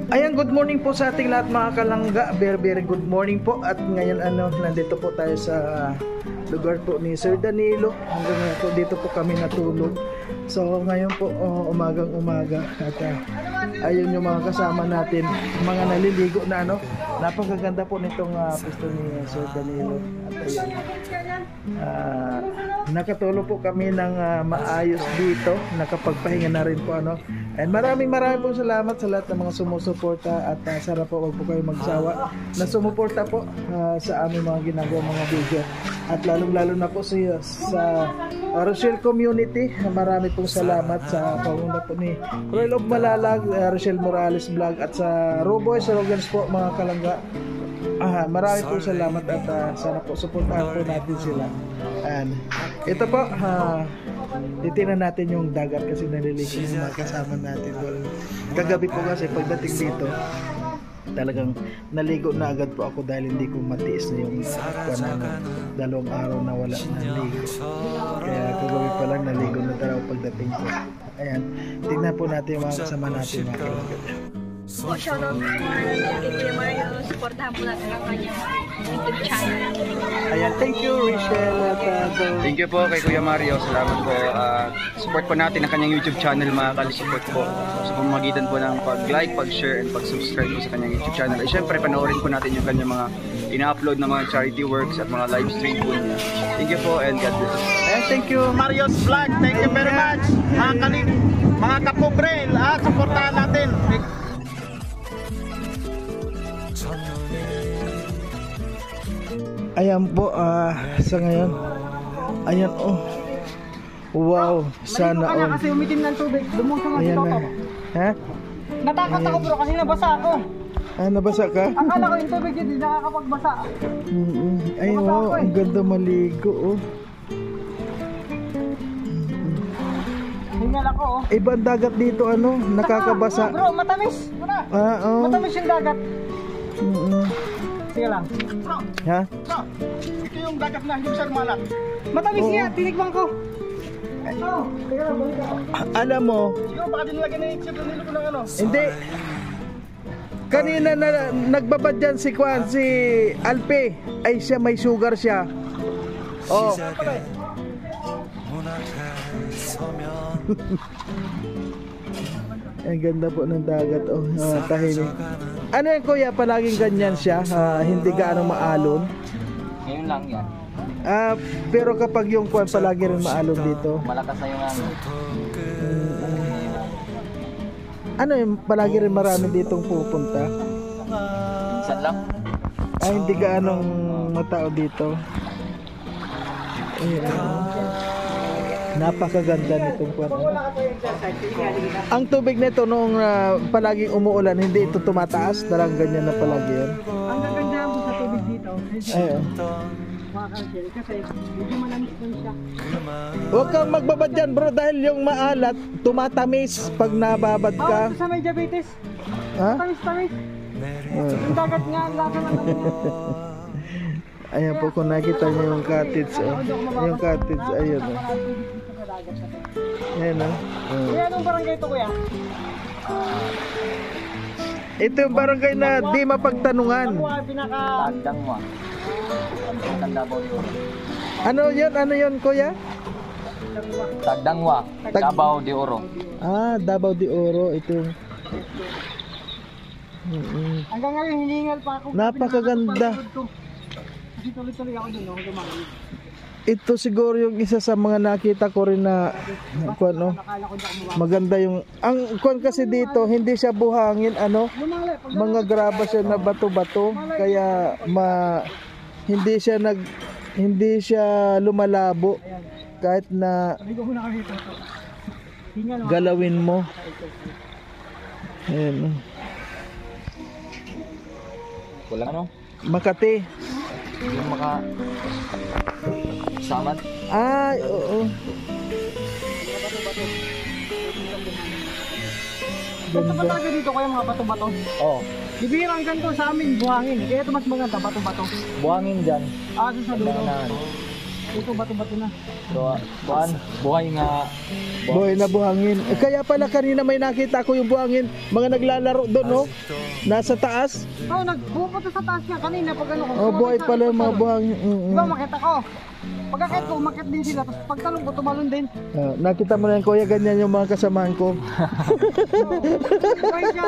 Ayan, good morning po sa ating lahat mga kalangga. Very good morning po. At ngayon nandito po tayo sa lugar po ni Sir Danilo. Hanggang ngayon po dito po kami natulog. So ngayon po umagang umaga. At ayun yung mga kasama natin, mga naliligo na napakaganda po nitong pwesto ni Sir Danilo. At ayun, nakatulog po kami ng maayos dito. Nakapagpahinga na rin po And maraming pong salamat sa lahat ng mga sumusuporta. At sana po wag po kayo magsawa na sumuporta po sa aming mga ginagawa mga video. At lalong-lalo na po sa Rochelle Community. Marami pong salamat sa panguna po ni Royal of Malalag, Rochelle Morales Vlog, at sa Roboys Rogans po mga kalangga. Marami pong salamat at sana po suportahan po natin sila. And ito po, titingnan natin yung dagat kasi naliligo yung mga kasama natin. Kagabi po kasi pagdating dito, talagang naligo na agad po ako dahil hindi ko matiis na yung dalawang araw na wala naligo. Kaya kagabi pa lang naligo na talaga pagdating ko. Ayan, tingnan po natin yung mga kasama natin mga kalangga. So, shoutout po kay Kuya Mario. Supportahan po natin ang kanyang YouTube channel. Ayan, thank you Rachel. Thank you po kay Kuya Mario. Salamat po. Support po natin ang kanyang YouTube channel mga kalisupport po. Sa pamamagitan po ng pag-like, pag-share, and pag-subscribe po sa kanyang YouTube channel. At syempre, panoorin po natin yung kanyang mga ina-upload na mga charity works at mga live stream po niya. Thank you po and God bless. Ayan, thank you Mario's Vlog. Thank you very much. Mga kapobre, supportahan natin. Ayan po, sa ngayon. Ayan, wow, sana all. Kasi umitim ng tubig, lumusong ang toto. Ha? Natakot ako bro kasi nabasa ako. Nabasa ka? Akala ko yung tubig hindi nakakapagbasa. Ay, wow, ang ganda maligo, Hingal ako, Ibang dagat dito, nakakabasa. Bro, matamis. Matamis yung dagat. Sige lang. Bro, ha? Bro, ito yung dagat na hindi masyadong malat. Matamis niya, tinikman ko. Sige lang, balik ako. Alam mo, Siguro baka dinilagyan na yung chip nilo ko ng hindi. Kanina na nagbabad dyan si Alpe. Ay siya, may sugar siya. Ang ganda po ng dagat. Tahimik. Ano yan kuya, palaging ganyan siya, hindi gaano maalon? Ngayon lang yan. Pero kapag yung kuwan palagi rin maalon dito. Malakas na yung Ano yung palagi rin marami ditong pupunta? minsan lang. Hindi gaanong matao dito. Napakaganda nitong kuwan. Ang tubig nito nung palaging umuulan, hindi ito tumataas, talagang ganyan na palagi yan. Ang gaganda mo sa tubig dito. Kasi medyo manamis lang siya. Huwag kang magbabad dyan bro dahil yung maalat tumatamis pag nababad ka. Sa may diabetes. Tamis. Yung dagat nga, lasa naman niya. Ayan po kung nakita niyo yung cottage. Yung cottage, ayun. Ayan Kaya anong barangay ito kuya? Ito yung barangay na di mapagtanungan. Tagdangwa. Davao de Oro. Ano yun kuya? Tagdangwa. Davao de Oro. Davao de Oro. Ito yung hanggang ngayon hiningal pa ako. napakaganda. Kasi tuloy-tuloy ako dun, dumayo. Ito siguro yung isa sa mga nakita ko rin na maganda yung ang kuwan kasi dito hindi siya buhangin mga graba siya na bato-bato kaya hindi siya lumalabo kahit na galawin mo. Ayan. Wala Makati. yung samad. Oo. Ganda pa talaga dito kaya mga bato-bato. Bibirang ganito sa amin, buhangin. Kaya ito mas maganda, bato-bato. Buhangin dyan. Sa dulo. Ito bato-bato na. Pero, buwan, buhay nga. Boy na buhangin. Kaya pala kanina may nakita ko yung buhangin, mga naglalaro doon, no? Nasa taas. Oo, nagpupunta sa taas niya kanina pag ano. Oh, buhay pala yung mga buhangin. Diba makita ko? Pagkakit ko, umakit din sila. Tapos pagtalong ko, tumalon din. Nakita mo na yan, kuya, ganyan yung mga kasamahan ko. Buhay siya.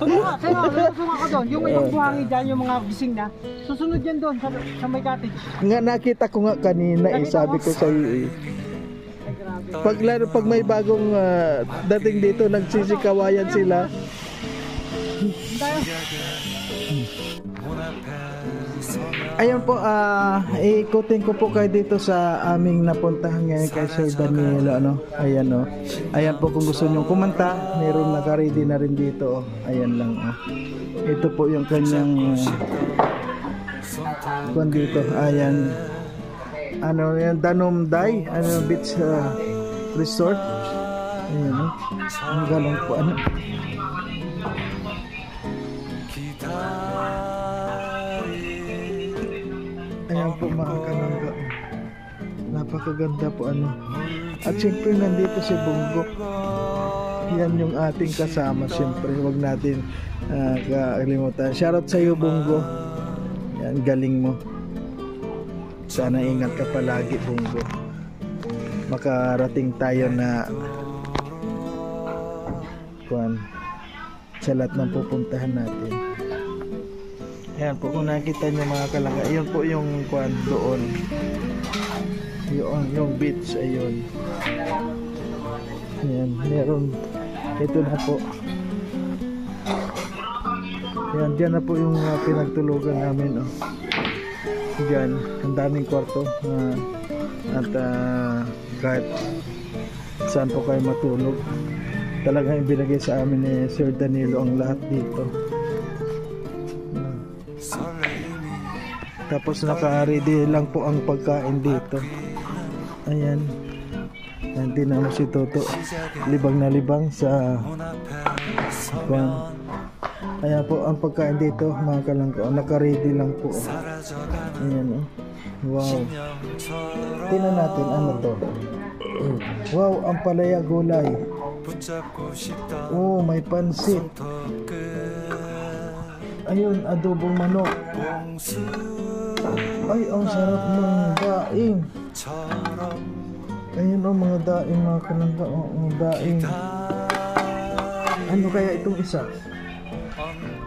Tumuha, sa'yo, lulusong ako doon. Yung may buhangin dyan, yung mga bising na. Susunod yan doon sa may cottage. Nga nakita ko nga kanina, sabi ko sa iyo. Pag may bagong dating dito, nagsisikawayan sila. Ayun po, ikutin ko po kayo dito sa aming napuntahan ngayon kay Sir Daniel, ano? Ayan, oh. Ayan po, kung gusto nyo kumanta, meron naka-ready na rin dito, oh. Ayan lang, oh. Ito po yung kanyang kung dito, ayan. Ano yan, Danumday, ano, beach resort. Ayan, oh. Ang galang po, ano. Ayan po mga kalangga. Napakaganda po, ano. At siyempre nandito si Bungo. Yan yung ating kasama, siyempre. Huwag natin kakalimutan. Shoutout sa iyo, Bungo. Yan, galing mo. Sana ingat ka palagi, Bungo. Makarating tayo na sa lahat ng pupuntahan natin. Ayan po, kung nakita nyo mga kalangga, ayun po yung doon. Yung beach, ayun. Ayan, meron. Ito na po. Ayan, dyan na po yung pinagtulugan namin, oh. Dyan, ang daming kwarto. At kahit saan po kayo matulog, talagang ibinigay sa amin ni Sir Danilo ang lahat dito. Tapos naka-ready lang po ang pagkain dito. Ayan. Hindi na mo si Toto. Libang na libang sa Ayan po ang pagkain dito, mga kalangga. Naka-ready lang po. Ayan, oh. Wow. Tingnan natin ano to. Wow, ang palaya gulay. Oh, may pansit. Ayun, adobong manok. Ay, ang sarap ng daing. Ayun, oh, mga daing, mga kalangga. Oh, daing. Ano kaya itong isa?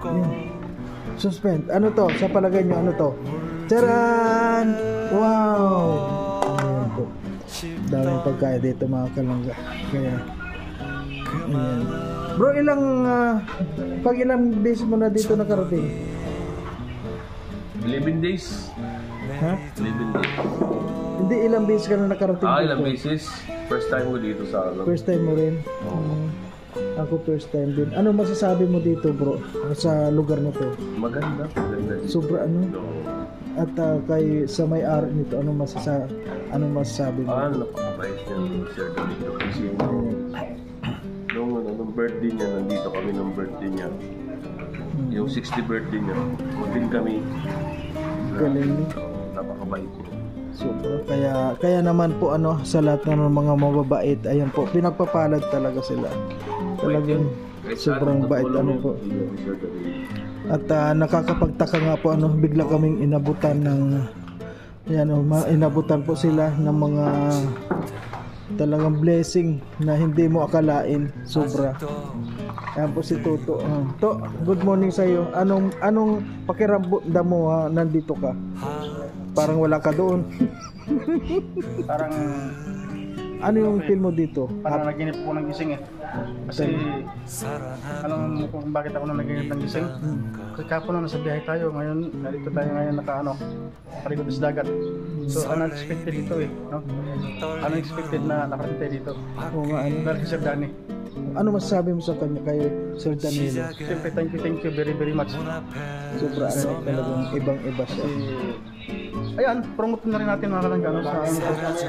Ayun. Suspend. Ano to? Sa palagay nyo, ano to? Charan! Wow! Ayan po. Daming pagkain dito, mga kalangga. Kaya, ayan. Bro, pag ilang days mo na dito nakarating? 11 days. Ha? 11 days. Hindi, ilang beses ka na nakarating dito? Ilang beses. First time ko dito sa First time mo rin? Ako first time din. Ano masasabi mo dito, bro? Sa lugar na to? Maganda. Maganda. Sobra ano? At kay sa may-ari nito, anong masasabi mo? Napakabait niya ni Sir Danilo. Kasi nung birthday niya, nandito kami nung birthday niya. Yung 60th birthday niya, magdin kami. Galing. Napakabait niya. Sobra. Kaya naman po ano, sa lahat ng mga mababait, ayan po, pinagpapalad talaga sila. Talagang sobrang bait ano po. At nakakapagtaka nga po ano, bigla kaming inabutan ng inabutan po sila ng mga talagang blessing na hindi mo akalain. Sobra. Ayan po si Toto. To, good morning sa iyo. Anong pakiramdam mo nandito ka? Parang wala ka doon. Parang ano yung feel mo dito? parang naginip ko ng gising eh. Kasi alam mo kung bakit ako naginip ng gising? Kasi kapon na nasa biyahe tayo. Ngayon, narito tayo ngayon nakalikod sa dagat. So unexpected dito eh. No? Unexpected na nakarating tayo dito. Oo nga, ano? Dahil si Sir Danny. Ano masasabi mo sa kanya kay Sir Danilo? Siyempre, thank you very very much. Sobra ano, talagang ibang-iba siya. Ayan, promote na rin natin mga kalangga sa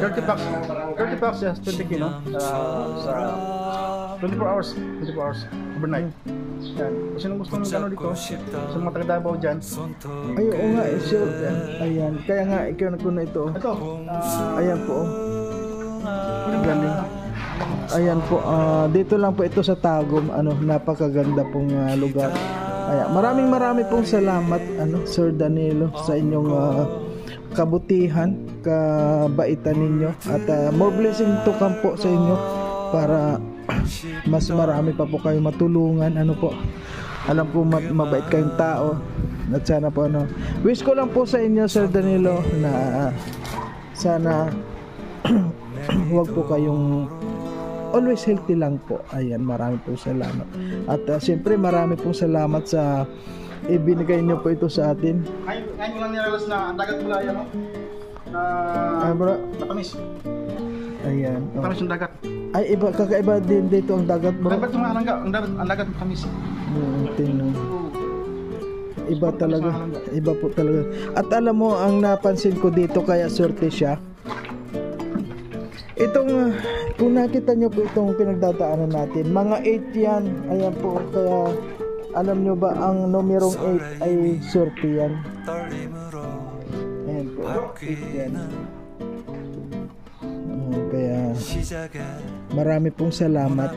30 bucks yes, 20 kilo sa 24 hours. 24 hours. Overnight. Yan. Kung sinong gusto ng gano'n dito, sa mga taga-Davao dyan. Ay, oo nga, sure. Ayan, kaya nga, ikaw na ko na ito. Ito. Ayan po. Galing. Ayan po, dito lang po ito sa Tagum, napakaganda pong lugar. Ayan, marami pong salamat, Sir Danilo, sa inyong kabutihan, kabaitan ninyo, at more blessing to come po sa inyo para mas marami pa po kayo matulungan. Alam ko mabait kayong tao, at sana po wish ko lang po sa inyo, Sir Danilo, na sana huwag po kayong always healthy lang po. Ayan, marami pong salamat. At siyempre marami pong salamat sa ibinigay nyo po ito sa atin. Ngayon ko lang nilalas na ang dagat mula yan, Bro. matamis. Ayan. Matamis yung dagat. Ay, kakaiba din dito ang dagat, bro. Dapat yung ang dagat matamis. Tingnan. Iba talaga. Iba po talaga. At alam mo, ang napansin ko dito, kaya swerte siya. Itong, kung nakita nyo po itong pinagdadaanan natin, mga 8 yan. Ayan po, kaya alam nyo ba, ang numerong 8 ay swerte yan. Ayan po, 8 yan. Kaya marami pong salamat.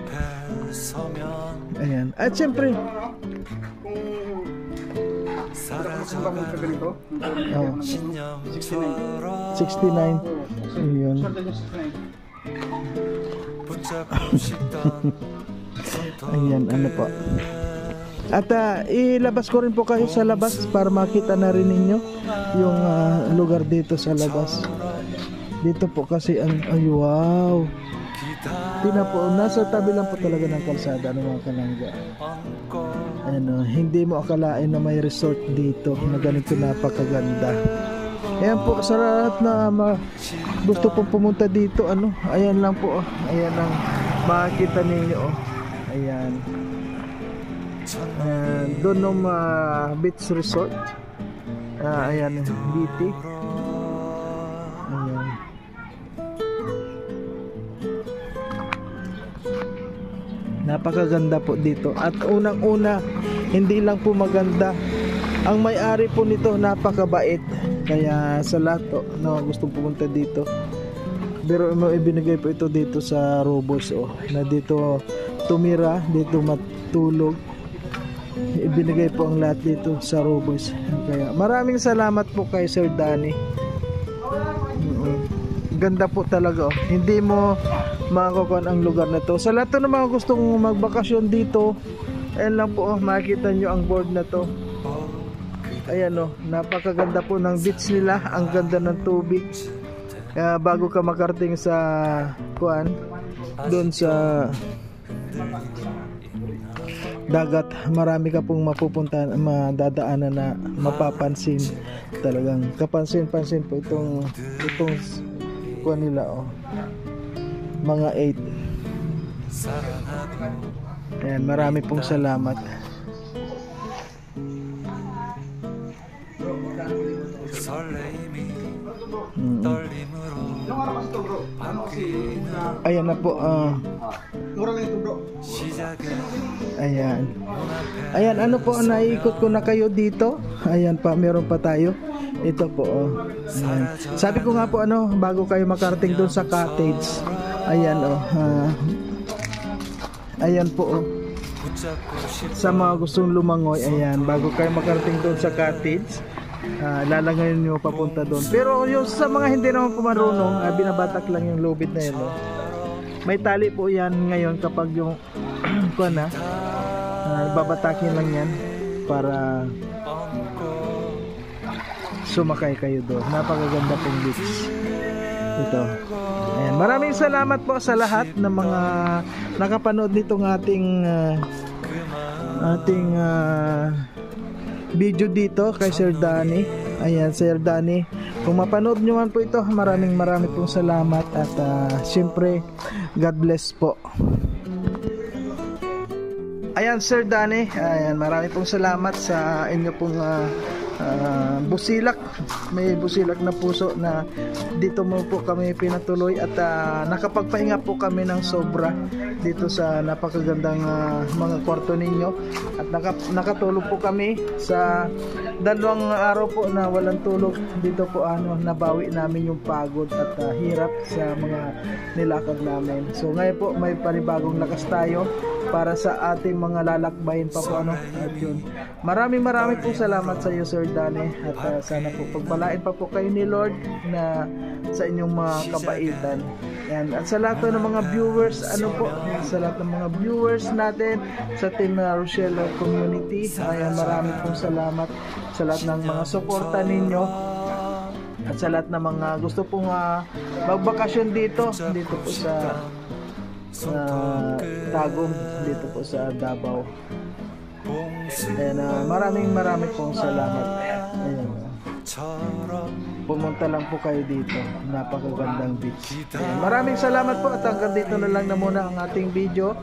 Ayan. At syempre, Kung ka ganito, 69. Ayun. swerte yung 69. Ayan, po. At ilabas ko rin po kayo sa labas para makita na rin ninyo yung lugar dito sa labas. Dito po kasi ay wow. Tingnan po, nasa tabi lang po talaga ng kalsada ng mga kalangga. Hindi mo akalain na may resort dito na ganito napakaganda. Ayan po, sa lahat na gusto pong pumunta dito, ayan lang po, ayan ang makikita ninyo, ayan. Doon ng beach resort, ayan, BT. Ayan. Napakaganda po dito. At unang-una, hindi lang po maganda, ang may-ari po nito napakabait. Kaya sa lahat na gustong pumunta dito, pero ibinigay po ito dito sa Robos, na dito tumira, dito matulog. Ibinigay po ang lahat dito sa Robos. Kaya maraming salamat po kay Sir Danny. Ganda po talaga, hindi mo makakuha ang lugar na to. Sa lahat ng mga gustong magbakasyon dito, ayan lang po, makikita nyo ang board na to. Ayan, napakaganda po ng beach nila, ang ganda ng tubig. Bago ka makarating sa doon sa dagat, marami ka pong mapupuntahan, madadaanan na mapapansin. Talagang kapansin-pansin po itong nila, mga 8. Ayan, marami pong salamat. Ayan na po. Mura lang ito, bro. Ayan. Ayan, po, naiikot ko na kayo dito. Ayan pa, meron pa tayo. Ito po, Ayan. Sabi ko nga po, bago kayo makarating doon sa cottage. Ayan, ayan po, sa mga gustong lumangoy, ayan, bago kayo makarating doon sa cottage, lalangayin nyo papunta doon. Pero yung sa mga hindi naman pumarunong, binabatak lang yung lubid na yun, may tali po yan ngayon kapag yung babatakin lang yan para sumakay kayo doon. Napakaganda pong beach ito. Ayan, maraming salamat po sa lahat ng mga nakapanood nitong ating video dito kay Sir Danny. Ayan, Sir Danny, kung mapanood nyo man po ito, maraming pong salamat. At syempre, God bless po. Ayan, Sir Danny, ayan, maraming pong salamat sa inyo pong Busilak. May Busilak na puso na dito mo po kami pinatuloy at nakapagpahinga po kami ng sobra dito sa napakagandang mga kwarto ninyo at nakatulog po kami sa 2 araw po na walang tulog dito po. Nabawi namin yung pagod at hirap sa mga nilakad namin. So ngayon po may panibagong lakas tayo para sa ating mga lalakbayin pa po at yun. Maraming pong salamat sa iyo, Sir Danny, at sana po pagpalain pa po kayo ni Lord na sa inyong mga kabaitan. At sa lahat po ng mga viewers, sa lahat ng mga viewers natin sa Team Rochelle Community, maraming pong salamat sa lahat ng mga suporta ninyo at sa lahat ng mga gusto pong magbakasyon dito po sa Tagum, dito po sa Davao. Maraming pong salamat. Ayan. Pumunta lang po kayo dito, napakagandang beach. Maraming salamat po at hanggang dito na lang na muna ang ating video.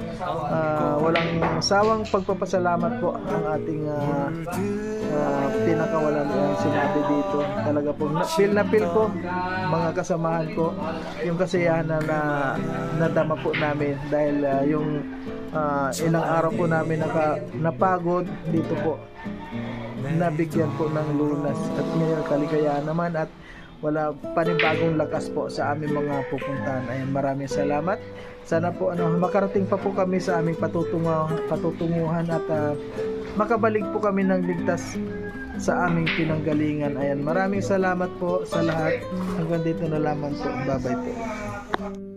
Walang sawang pagpapasalamat po ang ating pinakawalan sinabi dito. Talaga po na feel ko mga kasamahan ko yung kasiyahan na nadama po namin dahil yung ilang araw po namin napagod dito po, nabigyan po ng lunas at may kaligayahan naman at wala panibagong lakas po sa aming mga pupuntahan. Ayan, maraming salamat. Sana po makarating pa po kami sa aming patutunguhan at makabalik po kami ng ligtas sa aming pinanggalingan. Ayan, maraming salamat po sa lahat. Hanggang dito na lamang po. Bye bye po.